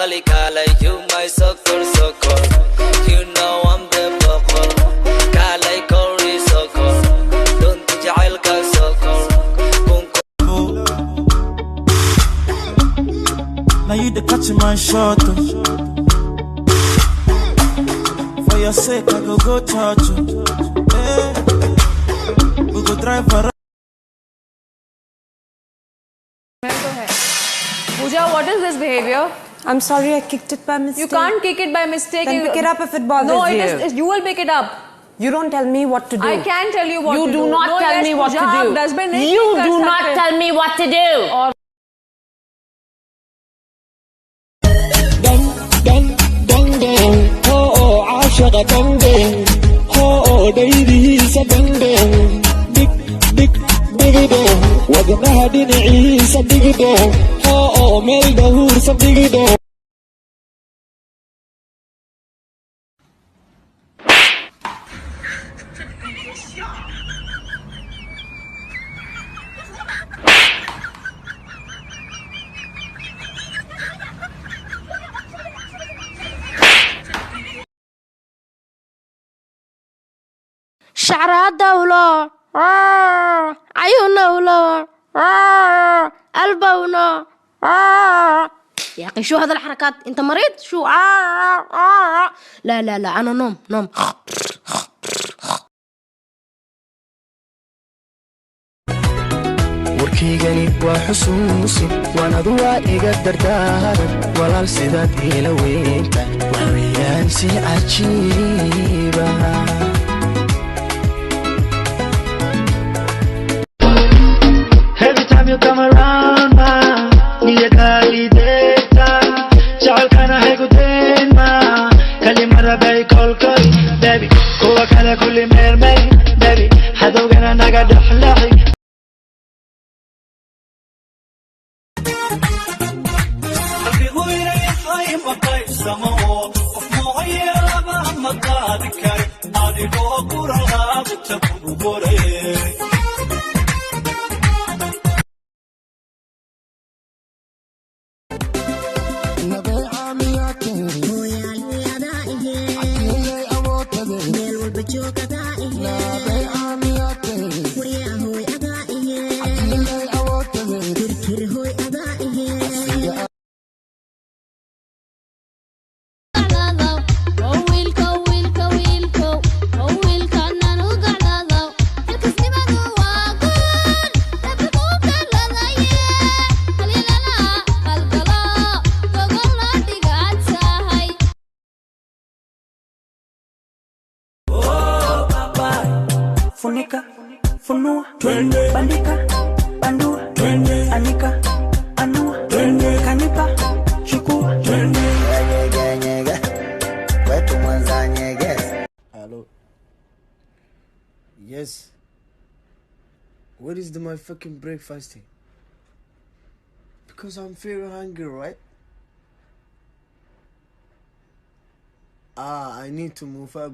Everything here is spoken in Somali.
عقلي كالي you my سكر سكر you know I'm the بقر كالي كوري سكر دون تجعلك سكر Now you the catch my shot. For your sake, I go touch you. Hey, we go drive around. Pooja, what is this behavior? I'm sorry, I kicked it by mistake. You can't kick it by mistake. Then pick it up if it bothers you. No, you will pick it up. You don't tell me what to do. I can tell you what to do. You do not tell me what to do. You do not tell me what to do. عاشق دندن هو ديريسا دندن دك دك دقدو ودنها دنعيسا دقدو هو ميل دهورسا دقدو شعرها دولة عيونه قلبه يا أخي شو هذا الحركات أنت مريض شو لا لا لا أنا نوم warkaygani waa xusuusi waan aduwaa iga dardaaran walaal sidaad iila weynta waa weeyaan si cajiiba Every time you come around ma niyadai deegta jacaylkana haygu deynma kalimada bay kolkoy baby kuwa kale kulli meermay baby hadowgana naga dhexlaxi Funika, funua, bandika, bandua, anika, anua, kanipa, chukua. Hello. Yes. What is my fucking breakfasting? Because I'm very hungry, right? I need to move up.